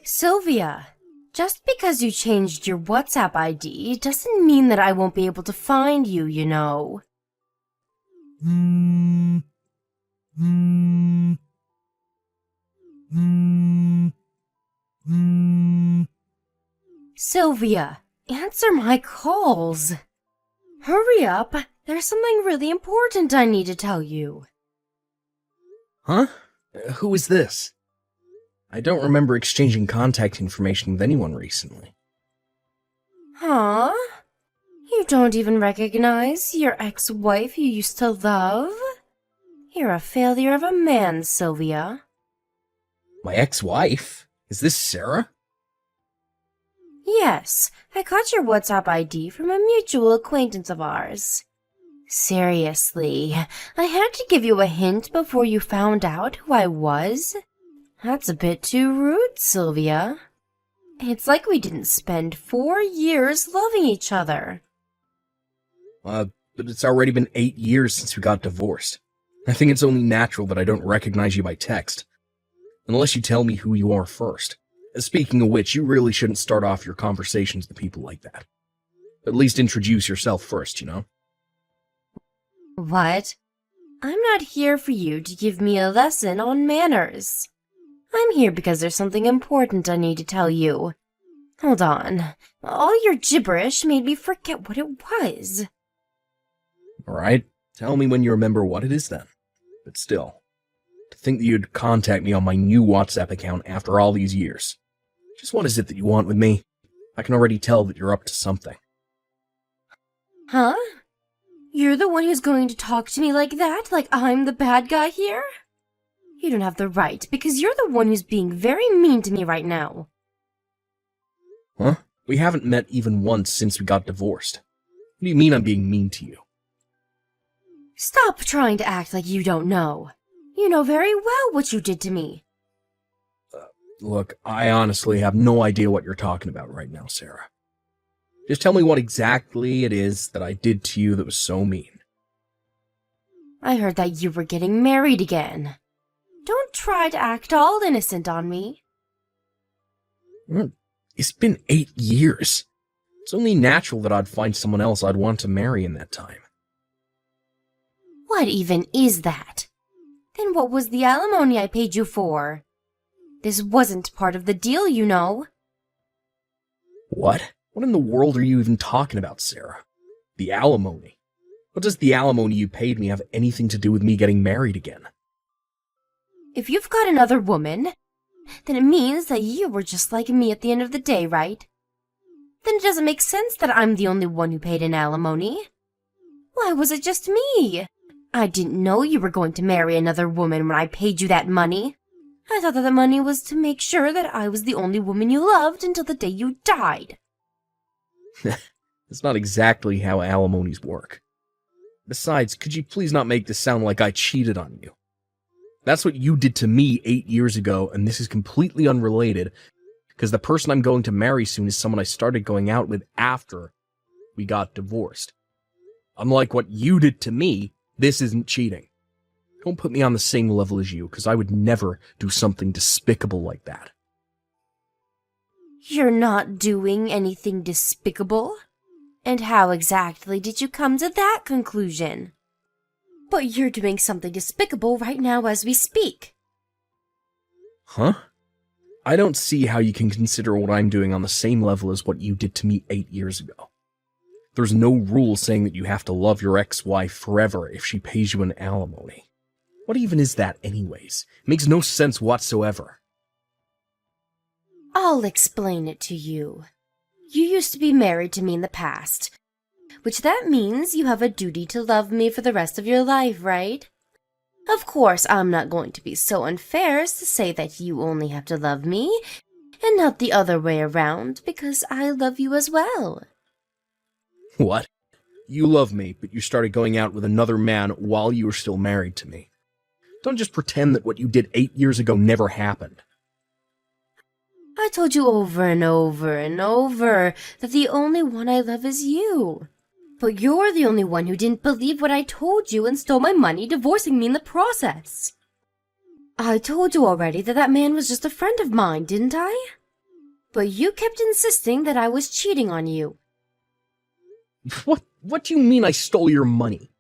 Sylvia, just because you changed your WhatsApp ID doesn't mean that I won't be able to find you, you know. Sylvia, answer my calls. Hurry up, there's something really important I need to tell you. Huh? Who is this? I don't remember exchanging contact information with anyone recently. Huh? You don't even recognize your ex-wife you used to love? You're a failure of a man, Sylvia. My ex-wife? Is this Sarah? Yes, I got your WhatsApp ID from a mutual acquaintance of ours. Seriously, I had to give you a hint before you found out who I was? That's a bit too rude, Sylvia. It's like we didn't spend 4 years loving each other. But it's already been 8 years since we got divorced. I think it's only natural that I don't recognize you by text. Unless you tell me who you are first. Speaking of which, you really shouldn't start off your conversations with people like that. At least introduce yourself first, you know? What? I'm not here for you to give me a lesson on manners. I'm here because there's something important I need to tell you. Hold on. All your gibberish made me forget what it was. Alright, tell me when you remember what it is then. But still, to think that you'd contact me on my new WhatsApp account after all these years. Just what is it that you want with me? I can already tell that you're up to something. Huh? You're the one who's going to talk to me like that, like I'm the bad guy here? You don't have the right, because you're the one who's being very mean to me right now. Huh? We haven't met even once since we got divorced. What do you mean I'm being mean to you? Stop trying to act like you don't know. You know very well what you did to me. Look, I honestly have no idea what you're talking about right now, Sarah. Just tell me what exactly it is that I did to you that was so mean. I heard that you were getting married again. Don't try to act all innocent on me. It's been 8 years. It's only natural that I'd find someone else I'd want to marry in that time. What even is that? Then what was the alimony I paid you for? This wasn't part of the deal, you know. What? What in the world are you even talking about, Sarah? The alimony? What does the alimony you paid me have anything to do with me getting married again? If you've got another woman, then it means that you were just like me at the end of the day, right? Then it doesn't make sense that I'm the only one who paid an alimony. Why was it just me? I didn't know you were going to marry another woman when I paid you that money. I thought that the money was to make sure that I was the only woman you loved until the day you died. That's not exactly how alimonies work. Besides, could you please not make this sound like I cheated on you? That's what you did to me 8 years ago, and this is completely unrelated, because the person I'm going to marry soon is someone I started going out with after we got divorced. Unlike what you did to me, this isn't cheating. Don't put me on the same level as you, because I would never do something despicable like that. You're not doing anything despicable? And how exactly did you come to that conclusion? But you're doing something despicable right now as we speak. Huh? I don't see how you can consider what I'm doing on the same level as what you did to me 8 years ago. There's no rule saying that you have to love your ex-wife forever if she pays you an alimony. What even is that anyways? It makes no sense whatsoever. I'll explain it to you. You used to be married to me in the past, which that means you have a duty to love me for the rest of your life, right? Of course, I'm not going to be so unfair as to say that you only have to love me, and not the other way around, because I love you as well. What? You love me, but you started going out with another man while you were still married to me. Don't just pretend that what you did 8 years ago never happened. I told you over and over and over that the only one I love is you. But you're the only one who didn't believe what I told you and stole my money, divorcing me in the process. I told you already that that man was just a friend of mine, didn't I? But you kept insisting that I was cheating on you. What do you mean I stole your money?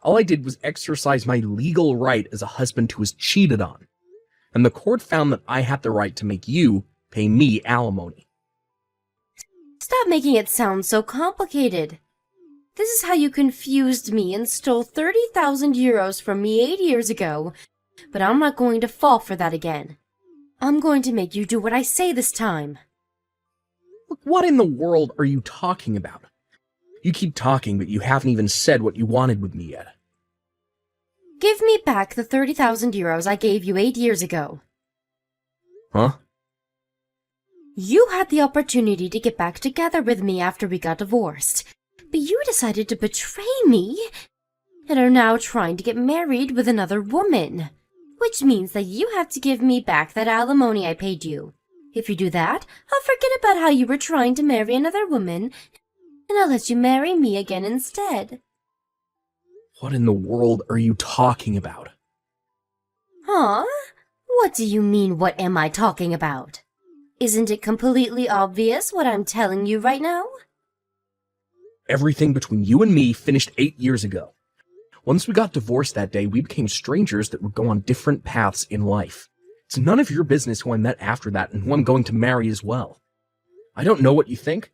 All I did was exercise my legal right as a husband who was cheated on. And the court found that I had the right to make you pay me alimony. Stop making it sound so complicated. This is how you confused me and stole 30,000 euros from me 8 years ago. But I'm not going to fall for that again. I'm going to make you do what I say this time. Look, what in the world are you talking about? You keep talking, but you haven't even said what you wanted with me yet. Give me back the 30,000 euros I gave you 8 years ago. Huh? You had the opportunity to get back together with me after we got divorced, but you decided to betray me and are now trying to get married with another woman, which means that you have to give me back that alimony I paid you. If you do that, I'll forget about how you were trying to marry another woman, and I'll let you marry me again instead. What in the world are you talking about? Huh? What do you mean, what am I talking about? Isn't it completely obvious what I'm telling you right now? Everything between you and me finished 8 years ago. Once we got divorced that day, we became strangers that would go on different paths in life. It's none of your business who I met after that and who I'm going to marry as well. I don't know what you think,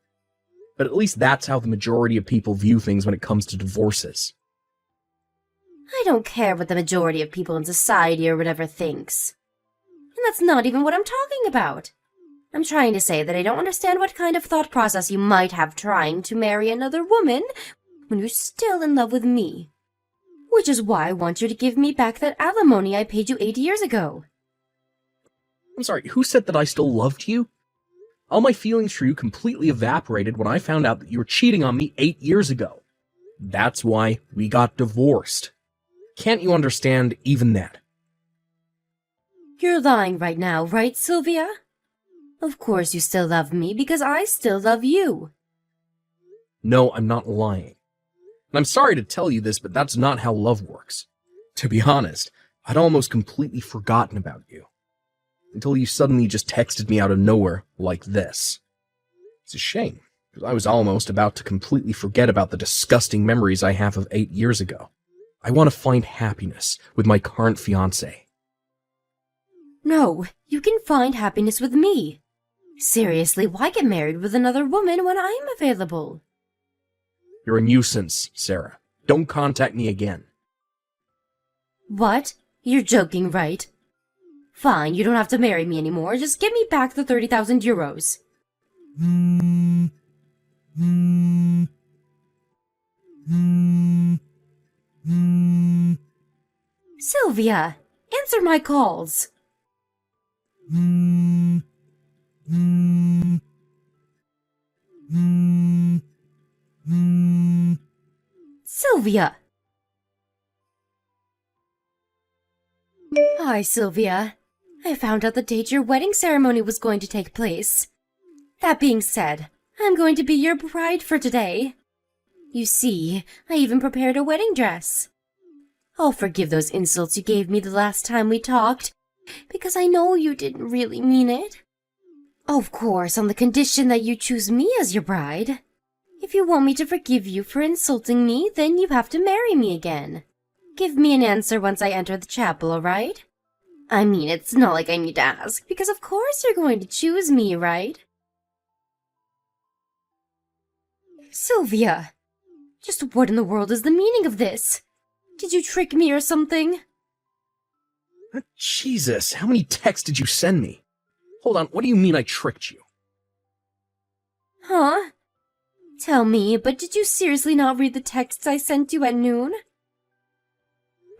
but at least that's how the majority of people view things when it comes to divorces. I don't care what the majority of people in society or whatever thinks. And that's not even what I'm talking about. I'm trying to say that I don't understand what kind of thought process you might have trying to marry another woman when you're still in love with me. Which is why I want you to give me back that alimony I paid you 8 years ago. I'm sorry, who said that I still loved you? All my feelings for you completely evaporated when I found out that you were cheating on me 8 years ago. That's why we got divorced. Can't you understand even that? You're lying right now, right, Sylvia? Of course you still love me because I still love you. No, I'm not lying. And I'm sorry to tell you this, but that's not how love works. To be honest, I'd almost completely forgotten about you. Until you suddenly just texted me out of nowhere like this. It's a shame, because I was almost about to completely forget about the disgusting memories I have of 8 years ago. I want to find happiness with my current fiancé. No, you can find happiness with me. Seriously, why get married with another woman when I'm available? You're a nuisance, Sarah. Don't contact me again. What? You're joking, right? Fine, you don't have to marry me anymore. Just give me back the 30,000 euros. Sylvia, answer my calls. Sylvia. Hi, Sylvia. I found out the date your wedding ceremony was going to take place. That being said, I'm going to be your bride for today. You see, I even prepared a wedding dress. I'll forgive those insults you gave me the last time we talked, because I know you didn't really mean it. Of course, on the condition that you choose me as your bride. If you want me to forgive you for insulting me, then you have to marry me again. Give me an answer once I enter the chapel, all right? I mean, it's not like I need to ask, because of course you're going to choose me, right? Sylvia, just what in the world is the meaning of this? Did you trick me or something? Jesus, how many texts did you send me? Hold on, what do you mean I tricked you? Huh? Tell me, but did you seriously not read the texts I sent you at noon?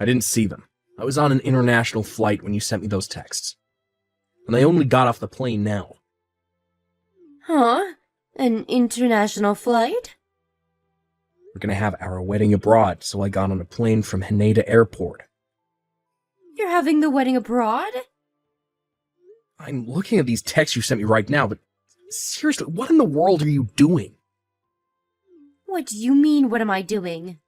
I didn't see them. I was on an international flight when you sent me those texts. And I only got off the plane now. Huh? An international flight? We're gonna have our wedding abroad, so I got on a plane from Haneda Airport. You're having the wedding abroad? I'm looking at these texts you sent me right now, but seriously, what in the world are you doing? What do you mean, what am I doing?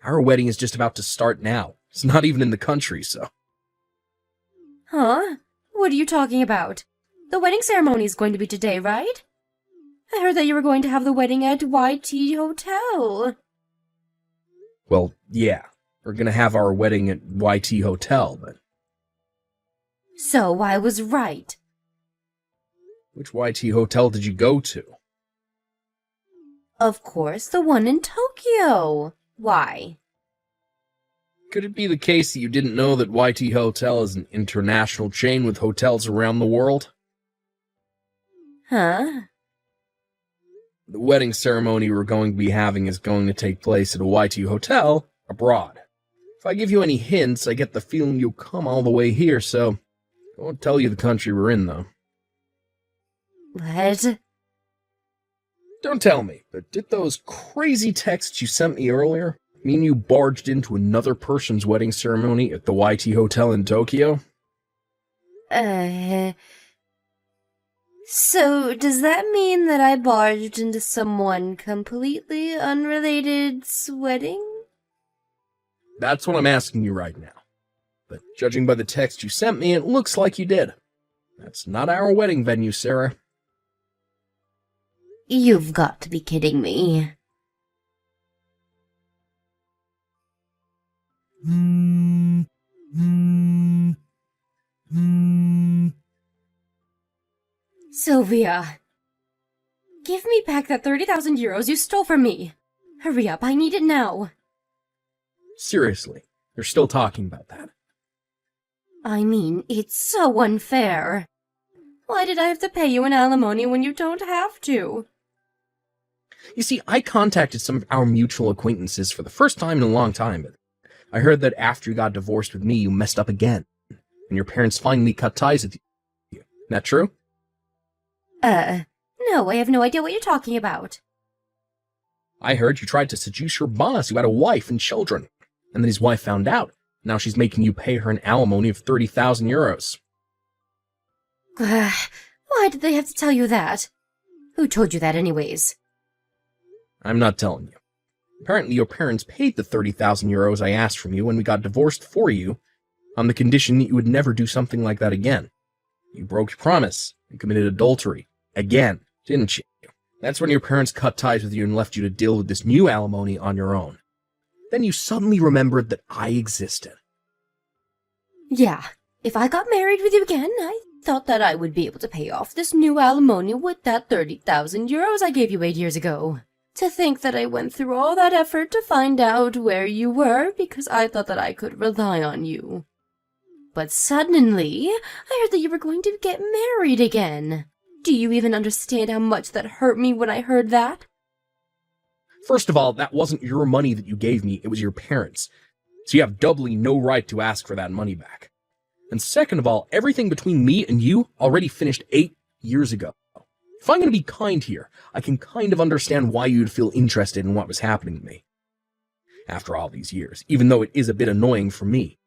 Our wedding is just about to start now. It's not even in the country, so... Huh? What are you talking about? The wedding ceremony is going to be today, right? I heard that you were going to have the wedding at YT Hotel. Well, yeah. We're gonna have our wedding at YT Hotel, but... So I was right. Which YT Hotel did you go to? Of course, the one in Tokyo. Why? Could it be the case that you didn't know that YT Hotel is an international chain with hotels around the world? Huh? The wedding ceremony we're going to be having is going to take place at a YT Hotel abroad. If I give you any hints, I get the feeling you'll come all the way here, so I won't tell you the country we're in, though. What? Don't tell me, but did those crazy texts you sent me earlier mean you barged into another person's wedding ceremony at the YT Hotel in Tokyo? So does that mean that I barged into someone completely unrelated's wedding? That's what I'm asking you right now. But judging by the text you sent me, it looks like you did. That's not our wedding venue, Sarah. You've got to be kidding me. Sylvia, give me back that 30,000 euros you stole from me. Hurry up, I need it now. Seriously, you're still talking about that. I mean, it's so unfair. Why did I have to pay you an alimony when you don't have to? You see, I contacted some of our mutual acquaintances for the first time in a long time, but I heard that after you got divorced with me, you messed up again, and your parents finally cut ties with you. Isn't that true? No, I have no idea what you're talking about. I heard you tried to seduce your boss who had a wife and children, and then his wife found out. Now she's making you pay her an alimony of 30,000 euros. Why did they have to tell you that? Who told you that anyways? I'm not telling you. Apparently your parents paid the 30,000 euros I asked from you when we got divorced for you, on the condition that you would never do something like that again. You broke your promise and committed adultery. Again, didn't you? That's when your parents cut ties with you and left you to deal with this new alimony on your own. Then you suddenly remembered that I existed. Yeah, if I got married with you again, I thought that I would be able to pay off this new alimony with that 30,000 euros I gave you 8 years ago. To think that I went through all that effort to find out where you were because I thought that I could rely on you. But suddenly, I heard that you were going to get married again. Do you even understand how much that hurt me when I heard that? First of all, that wasn't your money that you gave me, it was your parents'. So you have doubly no right to ask for that money back. And second of all, everything between me and you already finished 8 years ago. If I'm going to be kind here, I can kind of understand why you'd feel interested in what was happening to me. After all these years, even though it is a bit annoying for me.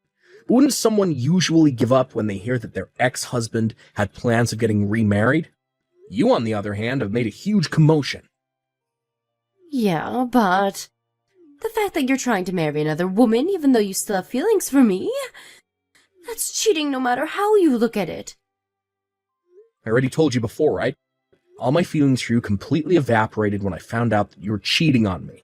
But wouldn't someone usually give up when they hear that their ex-husband had plans of getting remarried? You, on the other hand, have made a huge commotion. Yeah, but the fact that you're trying to marry another woman even though you still have feelings for me, that's cheating no matter how you look at it. I already told you before, right? All my feelings for you completely evaporated when I found out that you were cheating on me.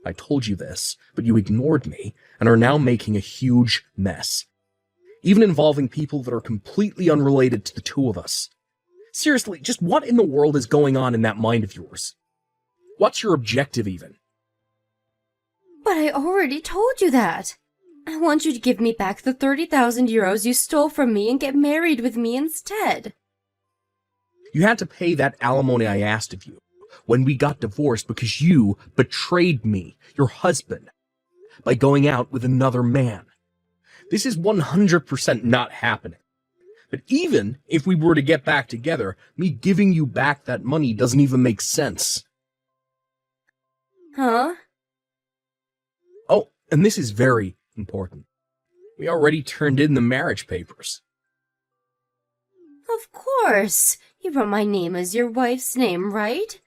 I told you this, but you ignored me and are now making a huge mess. Even involving people that are completely unrelated to the two of us. Seriously, just what in the world is going on in that mind of yours? What's your objective even? But I already told you that. I want you to give me back the 30,000 euros you stole from me and get married with me instead. You had to pay that alimony I asked of you when we got divorced because you betrayed me, your husband, by going out with another man. This is 100% not happening. But even if we were to get back together, me giving you back that money doesn't even make sense. Huh? Oh, and this is very important. We already turned in the marriage papers. Of course. You wrote my name as your wife's name, right?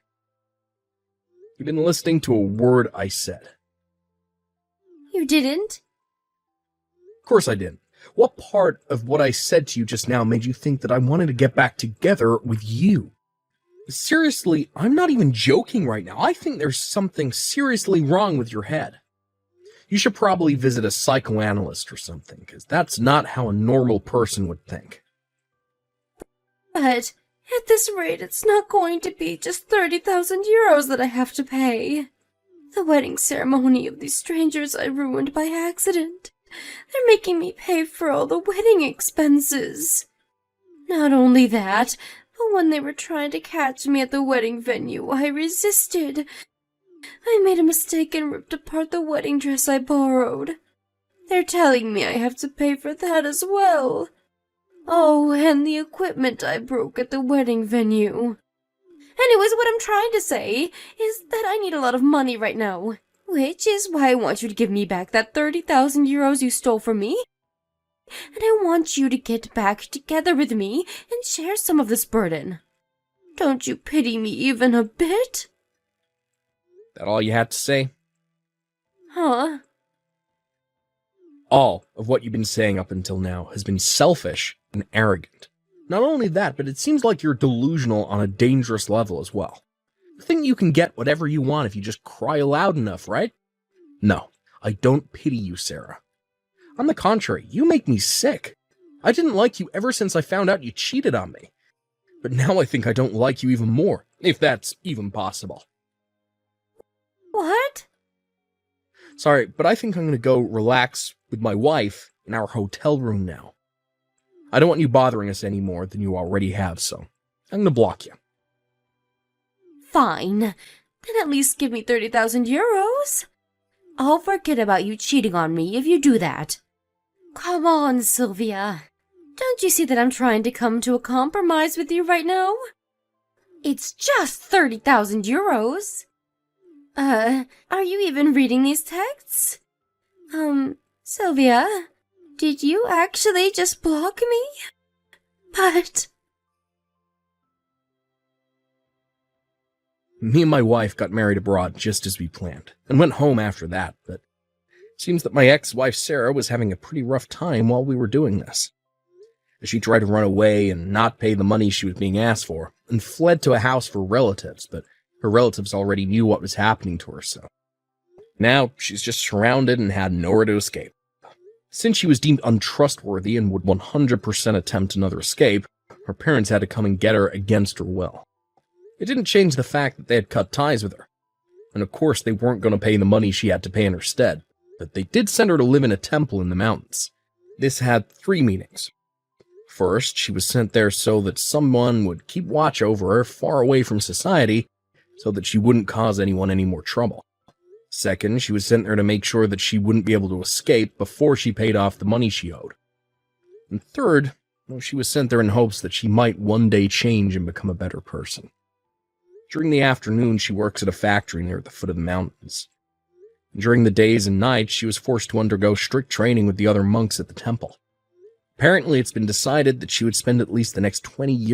You've been listening to a word I said. You didn't? Of course I didn't. What part of what I said to you just now made you think that I wanted to get back together with you? Seriously, I'm not even joking right now. I think there's something seriously wrong with your head. You should probably visit a psychoanalyst or something, because that's not how a normal person would think. But at this rate, it's not going to be just 30,000 euros that I have to pay. The wedding ceremony of these strangers I ruined by accident. They're making me pay for all the wedding expenses. Not only that, but when they were trying to catch me at the wedding venue, I resisted. I made a mistake and ripped apart the wedding dress I borrowed. They're telling me I have to pay for that as well. Oh, and the equipment I broke at the wedding venue. Anyways, what I'm trying to say is that I need a lot of money right now, which is why I want you to give me back that 30,000 euros you stole from me. And I want you to get back together with me and share some of this burden. Don't you pity me even a bit? That all you had to say? Huh? All of what you've been saying up until now has been selfish and arrogant. Not only that, but it seems like you're delusional on a dangerous level as well. You think you can get whatever you want if you just cry loud enough, right? No, I don't pity you, Sarah. On the contrary, you make me sick. I didn't like you ever since I found out you cheated on me. But now I think I don't like you even more, if that's even possible. What? Sorry, but I think I'm going to go relax with my wife in our hotel room now. I don't want you bothering us any more than you already have, so I'm going to block you. Fine. Then at least give me 30,000 euros. I'll forget about you cheating on me if you do that. Come on, Sylvia. Don't you see that I'm trying to come to a compromise with you right now? It's just 30,000 euros. Are you even reading these texts? Sylvia, did you actually just block me? But... Me and my wife got married abroad just as we planned, and went home after that, but it seems that my ex-wife Sarah was having a pretty rough time while we were doing this. She tried to run away and not pay the money she was being asked for, and fled to a house for relatives, but her relatives already knew what was happening to her, so now she's just surrounded and had nowhere to escape. Since she was deemed untrustworthy and would 100% attempt another escape, her parents had to come and get her against her will. It didn't change the fact that they had cut ties with her, and of course they weren't going to pay the money she had to pay in her stead, but they did send her to live in a temple in the mountains. This had 3 meanings. First, she was sent there so that someone would keep watch over her far away from society, so that she wouldn't cause anyone any more trouble. Second, she was sent there to make sure that she wouldn't be able to escape before she paid off the money she owed. And third, well, she was sent there in hopes that she might one day change and become a better person. During the afternoon, she works at a factory near the foot of the mountains. During the days and nights, she was forced to undergo strict training with the other monks at the temple. Apparently, it's been decided that she would spend at least the next 20 years